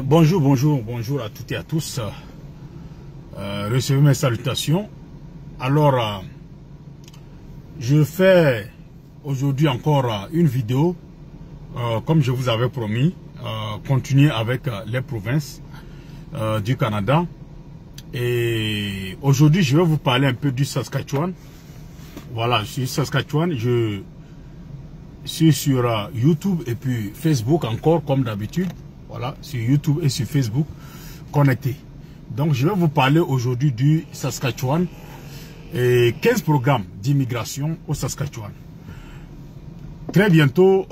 Bonjour à toutes et à tous. Recevez mes salutations. Alors, je fais aujourd'hui encore une vidéo, comme je vous avais promis, continuer avec les provinces du Canada. Et aujourd'hui, je vais vous parler un peu du Saskatchewan. Voilà, je suis Saskatchewan, je suis sur YouTube et puis Facebook encore, comme d'habitude. Voilà, sur YouTube et sur Facebook, connectés. Donc, je vais vous parler aujourd'hui du Saskatchewan et 15 programmes d'immigration au Saskatchewan. Très bientôt,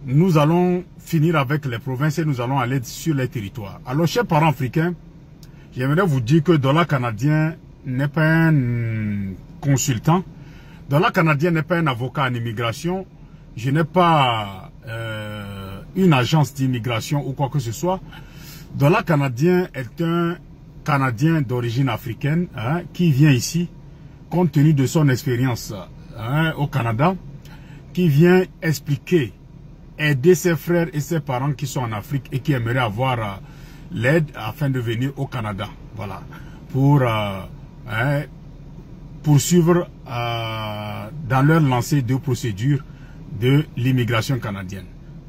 nous allons finir avec les provinces et nous allons aller sur les territoires. Alors, chers parents africains, j'aimerais vous dire que Dollar Canadien n'est pas un consultant. Dollar Canadien n'est pas un avocat en immigration. Je n'ai pas une agence d'immigration ou quoi que ce soit. Dollar Canadien est un Canadien d'origine africaine qui vient ici, compte tenu de son expérience au Canada, qui vient expliquer, aider ses frères et ses parents qui sont en Afrique et qui aimeraient avoir l'aide afin de venir au Canada. Voilà, pour poursuivre dans leur lancée de procédure de l'immigration canadienne.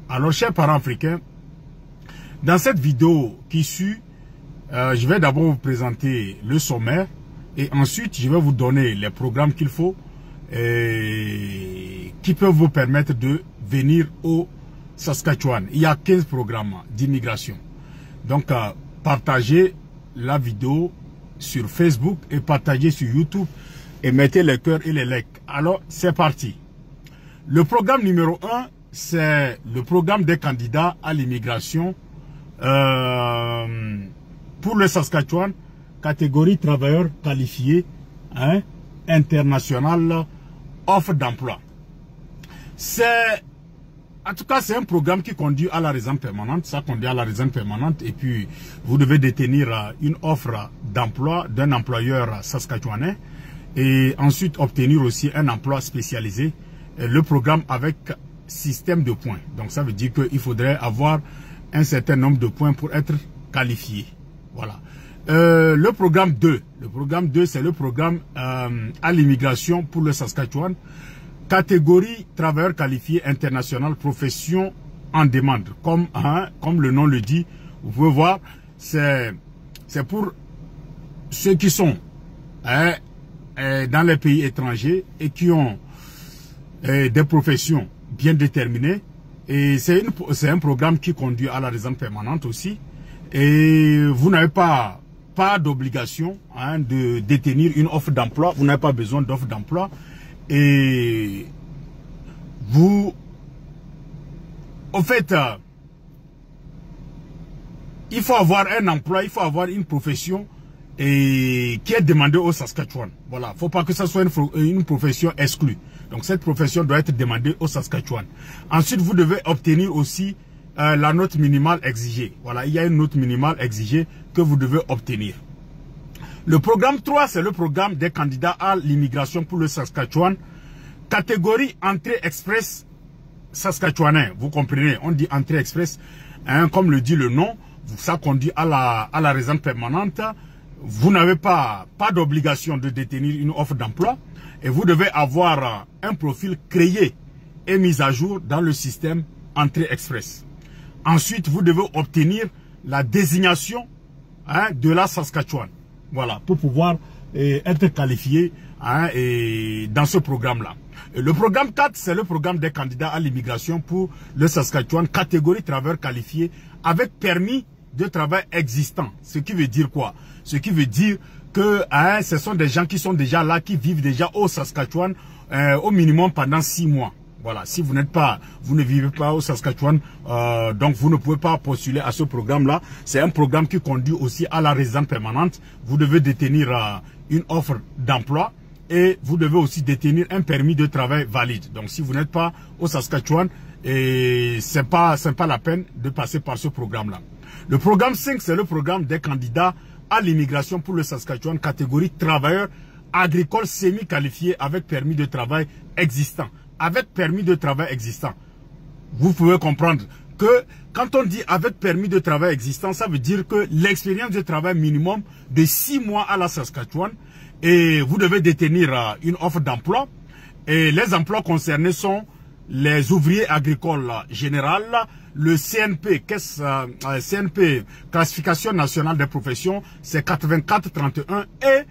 Alors, chers parents africains, dans cette vidéo qui suit, je vais d'abord vous présenter le sommaire et ensuite je vais vous donner les programmes qu'il faut et qui peuvent vous permettre de venir au Saskatchewan. Il y a 15 programmes d'immigration. Donc, partagez la vidéo sur Facebook et partagez sur YouTube et mettez les cœurs et les likes. Alors, c'est parti. Le programme numéro 1, c'est le programme des candidats à l'immigration pour le Saskatchewan, catégorie travailleurs qualifiés, international, offre d'emploi. En tout cas, c'est un programme qui conduit à la résidence permanente. Ça conduit à la résidence permanente et puis vous devez détenir une offre d'emploi d'un employeur saskatchewanais et ensuite obtenir aussi un emploi spécialisé. Le programme avec système de points. Donc ça veut dire qu'il faudrait avoir un certain nombre de points pour être qualifié. Voilà. Le programme 2. Le programme 2, c'est le programme à l'immigration pour le Saskatchewan. Catégorie travailleurs qualifiés international, profession en demande. Comme le nom le dit, vous pouvez voir, c'est pour ceux qui sont dans les pays étrangers et qui ont des professions bien déterminées. Et c'est un programme qui conduit à la résidence permanente aussi. Et vous n'avez pas d'obligation de détenir une offre d'emploi. Vous n'avez pas besoin d'offre d'emploi. Et vous, en fait, il faut avoir un emploi, il faut avoir une profession et qui est demandée au Saskatchewan. Voilà, faut pas que ça soit une profession exclue. Donc cette profession doit être demandée au Saskatchewan. Ensuite, vous devez obtenir aussi la note minimale exigée. Voilà, il y a une note minimale exigée que vous devez obtenir. Le programme 3, c'est le programme des candidats à l'immigration pour le Saskatchewan. Catégorie entrée express saskatchewanais. Vous comprenez, on dit entrée express. Comme le dit le nom, ça conduit à la résidence permanente. Vous n'avez pas d'obligation de détenir une offre d'emploi. Et vous devez avoir un profil créé et mis à jour dans le système entrée express. Ensuite, vous devez obtenir la désignation de la Saskatchewan. Voilà, pour pouvoir être qualifié dans ce programme-là. Le programme 4, c'est le programme des candidats à l'immigration pour le Saskatchewan, catégorie travailleurs qualifiés avec permis de travail existant. Ce qui veut dire quoi? Ce qui veut dire que ce sont des gens qui sont déjà là, qui vivent déjà au Saskatchewan au minimum pendant 6 mois. Voilà, si vous ne vivez pas au Saskatchewan, donc vous ne pouvez pas postuler à ce programme-là. C'est un programme qui conduit aussi à la résidence permanente. Vous devez détenir une offre d'emploi et vous devez aussi détenir un permis de travail valide. Donc si vous n'êtes pas au Saskatchewan, c'est pas la peine de passer par ce programme-là. Le programme 5, c'est le programme des candidats à l'immigration pour le Saskatchewan, catégorie travailleurs agricoles semi-qualifiés avec permis de travail existant. Avec permis de travail existant, vous pouvez comprendre que quand on dit avec permis de travail existant, ça veut dire que l'expérience de travail minimum de 6 mois à la Saskatchewan et vous devez détenir une offre d'emploi. Et les emplois concernés sont les ouvriers agricoles générales, le CNP, CNP, Classification nationale des professions, c'est 8431, et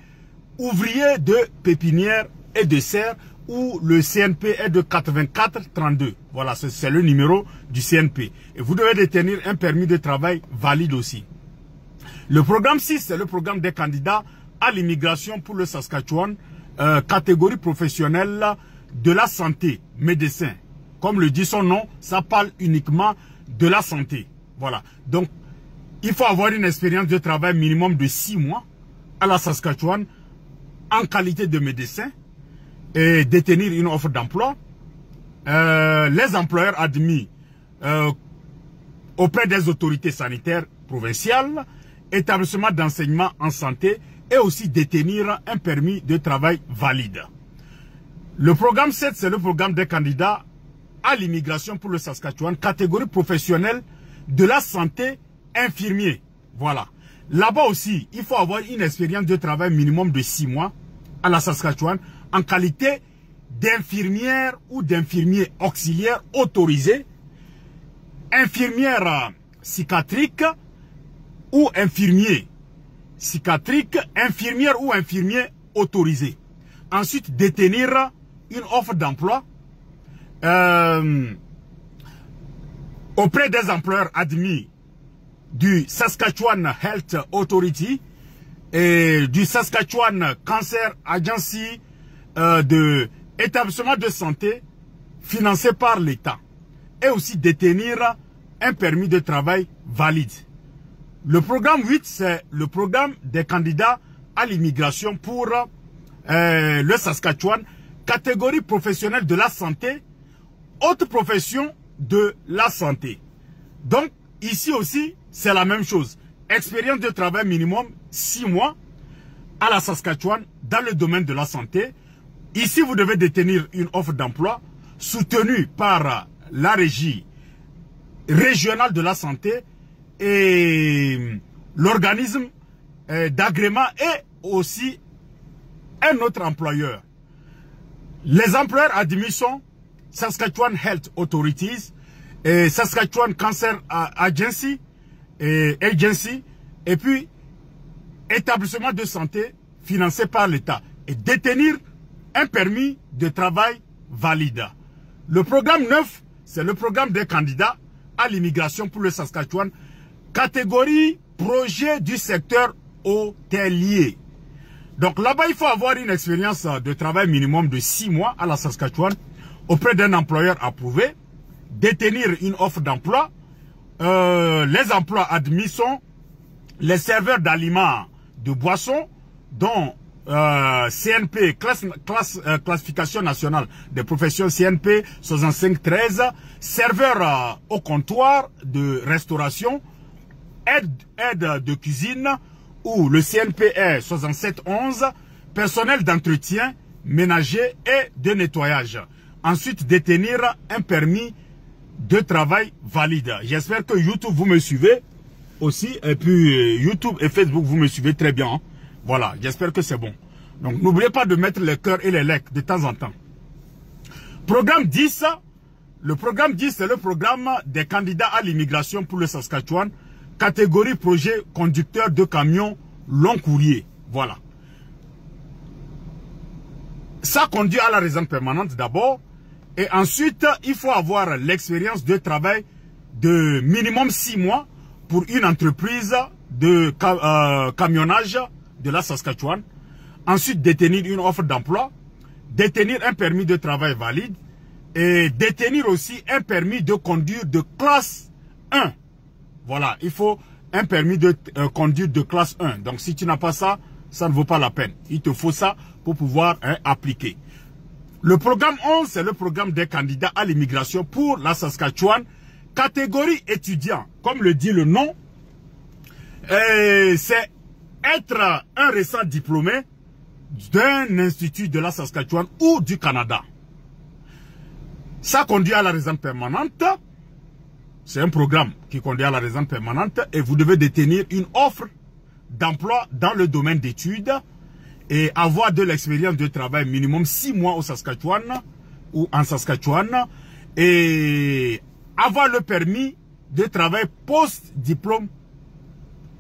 ouvriers de pépinière et de serre, où le CNP est de 8432. Voilà, c'est le numéro du CNP. Et vous devez détenir un permis de travail valide aussi. Le programme 6, c'est le programme des candidats à l'immigration pour le Saskatchewan, catégorie professionnelle de la santé, médecin. Comme le dit son nom, ça parle uniquement de la santé. Voilà. Donc, il faut avoir une expérience de travail minimum de 6 mois à la Saskatchewan en qualité de médecin et détenir une offre d'emploi. Les employeurs admis auprès des autorités sanitaires provinciales, établissements d'enseignement en santé et aussi détenir un permis de travail valide. Le programme 7, c'est le programme des candidats à l'immigration pour le Saskatchewan, catégorie professionnelle de la santé, infirmier. Voilà. Là-bas aussi, il faut avoir une expérience de travail minimum de 6 mois à la Saskatchewan en qualité d'infirmière ou d'infirmier auxiliaire autorisé, infirmière psychiatrique ou infirmier psychiatrique, infirmière ou infirmier autorisé. Ensuite, détenir une offre d'emploi auprès des employeurs admis du Saskatchewan Health Authority et du Saskatchewan Cancer Agency de établissement de santé financé par l'État et aussi détenir un permis de travail valide. Le programme 8, c'est le programme des candidats à l'immigration pour le Saskatchewan, catégorie professionnelle de la santé, haute profession de la santé. Donc, ici aussi, c'est la même chose. Expérience de travail minimum 6 mois à la Saskatchewan dans le domaine de la santé. Ici, vous devez détenir une offre d'emploi soutenue par la régie régionale de la santé et l'organisme d'agrément et aussi un autre employeur. Les employeurs admis sont Saskatchewan Health Authorities, et Saskatchewan Cancer Agency, et puis établissement de santé financé par l'État et détenir un permis de travail valide. Le programme 9, c'est le programme des candidats à l'immigration pour le Saskatchewan, catégorie projet du secteur hôtelier. Donc là-bas, il faut avoir une expérience de travail minimum de 6 mois à la Saskatchewan auprès d'un employeur approuvé, détenir une offre d'emploi. Les emplois admis sont les serveurs d'aliments, de boissons, dont CNP, Classification nationale des professions CNP 6513, serveurs au comptoir de restauration, aide de cuisine, ou le CNPR 6711, personnel d'entretien, ménager et de nettoyage. Ensuite, détenir un permis de travail valide. J'espère que YouTube, vous me suivez aussi. Et puis, YouTube et Facebook, vous me suivez très bien. Hein. Voilà, j'espère que c'est bon. Donc, n'oubliez pas de mettre les cœurs et les likes de temps en temps. Programme 10. Le programme 10, c'est le programme des candidats à l'immigration pour le Saskatchewan. Catégorie projet conducteur de camions long courrier. Voilà. Ça conduit à la résidence permanente d'abord. Et ensuite, il faut avoir l'expérience de travail de minimum 6 mois pour une entreprise de camionnage de la Saskatchewan. Ensuite, détenir une offre d'emploi. Détenir un permis de travail valide. Et détenir aussi un permis de conduire de classe 1. Voilà, il faut un permis de conduire de classe 1. Donc, si tu n'as pas ça, ça ne vaut pas la peine. Il te faut ça pour pouvoir appliquer. Le programme 11, c'est le programme des candidats à l'immigration pour la Saskatchewan. Catégorie étudiant, comme le dit le nom, c'est être un récent diplômé d'un institut de la Saskatchewan ou du Canada. Ça conduit à la résidence permanente. c'est un programme qui conduit à la résidence permanente et vous devez détenir une offre d'emploi dans le domaine d'études et avoir de l'expérience de travail minimum 6 mois au Saskatchewan ou en Saskatchewan et avoir le permis de travail post-diplôme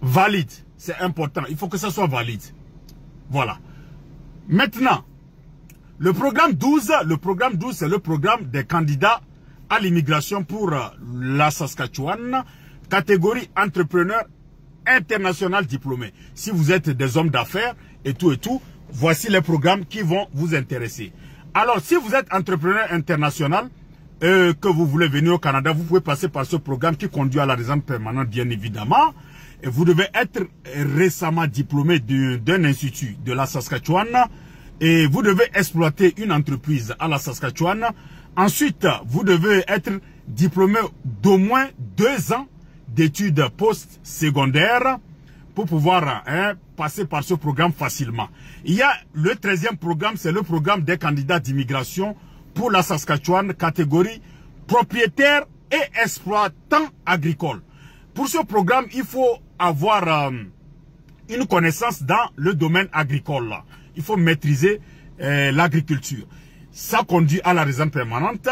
valide. C'est important. Il faut que ça soit valide. Voilà. Maintenant, le programme 12, c'est le programme des candidats à l'immigration pour la Saskatchewan, catégorie entrepreneur international diplômé. Si vous êtes des hommes d'affaires et tout, voici les programmes qui vont vous intéresser. Alors, si vous êtes entrepreneur international, que vous voulez venir au Canada, vous pouvez passer par ce programme qui conduit à la résidence permanente, bien évidemment. Et vous devez être récemment diplômé d'un institut de la Saskatchewan et vous devez exploiter une entreprise à la Saskatchewan. Ensuite, vous devez être diplômé d'au moins 2 ans d'études post-secondaires pour pouvoir passer par ce programme facilement. Il y a le 13e programme, c'est le programme des candidats d'immigration pour la Saskatchewan, catégorie propriétaire et exploitant agricole. Pour ce programme, il faut avoir une connaissance dans le domaine agricole. Il faut maîtriser l'agriculture. Ça conduit à la résidence permanente.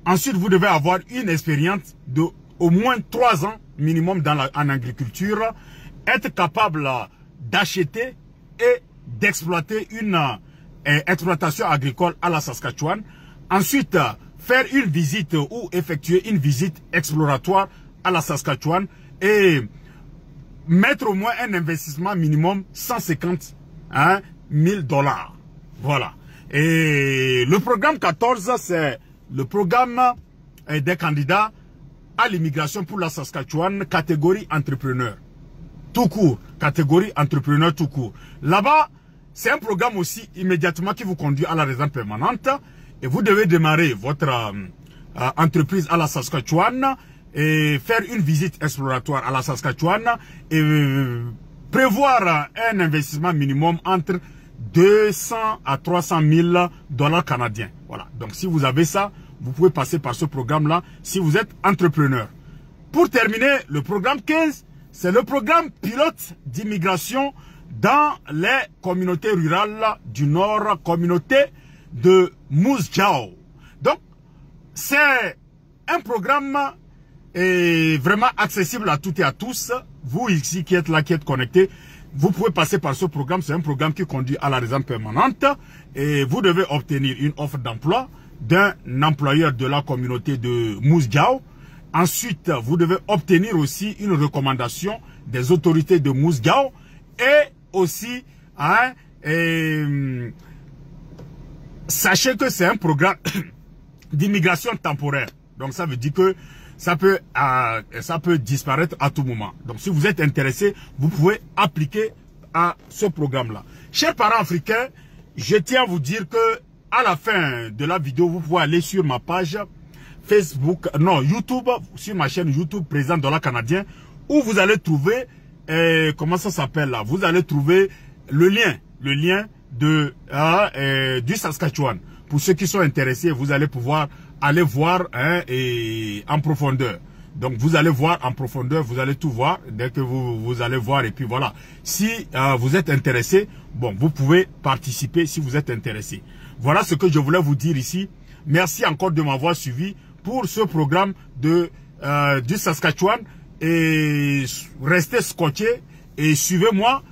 Ensuite, vous devez avoir une expérience de au moins 3 ans minimum en agriculture, être capable d'acheter et d'exploiter une exploitation agricole à la Saskatchewan. Ensuite, faire une visite ou effectuer une visite exploratoire à la Saskatchewan et mettre au moins un investissement minimum 150 000 $. Voilà. Et le programme 14, c'est le programme des candidats à l'immigration pour la Saskatchewan, catégorie entrepreneur. Tout court, catégorie entrepreneur tout court. Là-bas, c'est un programme aussi immédiatement qui vous conduit à la résidence permanente et vous devez démarrer votre entreprise à la Saskatchewan et faire une visite exploratoire à la Saskatchewan et prévoir un investissement minimum entre 200 à 300 000 $ canadiens. Voilà. Donc, si vous avez ça, vous pouvez passer par ce programme-là si vous êtes entrepreneur. Pour terminer, le programme 15, c'est le programme pilote d'immigration dans les communautés rurales du Nord, communauté de Moose Jaw. Donc, c'est un programme vraiment accessible à toutes et à tous. Vous ici qui êtes là, qui êtes connectés, vous pouvez passer par ce programme. C'est un programme qui conduit à la résidence permanente et vous devez obtenir une offre d'emploi d'un employeur de la communauté de Moose Jaw. Ensuite, vous devez obtenir aussi une recommandation des autorités de Moose Jaw et aussi, sachez que c'est un programme d'immigration temporaire. Donc, ça veut dire que ça peut disparaître à tout moment. Donc, si vous êtes intéressé, vous pouvez appliquer à ce programme-là. Chers parents africains, je tiens à vous dire que à la fin de la vidéo, vous pouvez aller sur ma page Facebook, non, YouTube, sur ma chaîne YouTube, Président Dollar Canadien, où vous allez trouver, comment ça s'appelle là? Vous allez trouver le lien du Saskatchewan. Pour ceux qui sont intéressés, vous allez pouvoir aller voir et en profondeur. Donc, vous allez voir en profondeur, vous allez tout voir dès que vous allez voir. Et puis voilà, si vous êtes intéressé, bon, vous pouvez participer si vous êtes intéressé. Voilà ce que je voulais vous dire ici. Merci encore de m'avoir suivi pour ce programme du Saskatchewan. Et restez scotchés et suivez-moi.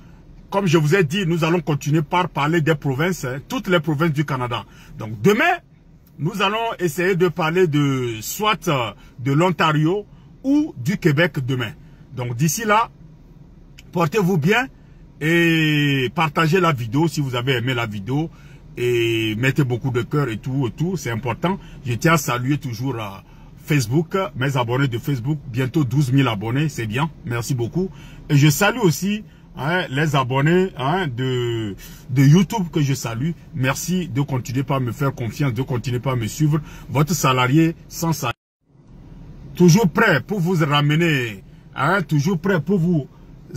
Comme je vous ai dit, nous allons continuer par parler des provinces, toutes les provinces du Canada. Donc demain, nous allons essayer de parler de soit de l'Ontario ou du Québec demain. Donc d'ici là, portez-vous bien et partagez la vidéo si vous avez aimé la vidéo et mettez beaucoup de cœur et tout, c'est important. Je tiens à saluer toujours Facebook, mes abonnés de Facebook, bientôt 12 000 abonnés, c'est bien, merci beaucoup. Et je salue aussi les abonnés de YouTube que je salue. Merci de continuer par me faire confiance, de continuer par me suivre. Votre salarié sans salaire. Toujours prêt pour vous ramener, toujours prêt pour vous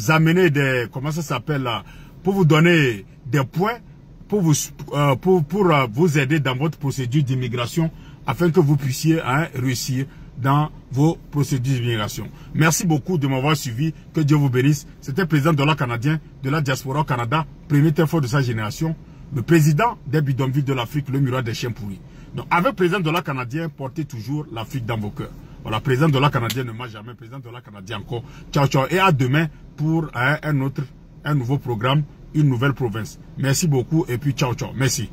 amener des, comment ça s'appelle là, pour vous donner des points, pour vous aider dans votre procédure d'immigration afin que vous puissiez réussir dans vos procédures d'immigration. Merci beaucoup de m'avoir suivi. Que Dieu vous bénisse. C'était le président de la Canadien, de la diaspora au Canada, premier fort de sa génération, le président des bidonvilles de l'Afrique, le miroir des chiens pourris. Donc, avec le président de la Canadien, portez toujours l'Afrique dans vos cœurs. Voilà, président de la Canadien ne m'a jamais, président de la Canadien encore. Ciao, ciao. Et à demain pour un nouveau programme, une nouvelle province. Merci beaucoup et puis ciao, ciao. Merci.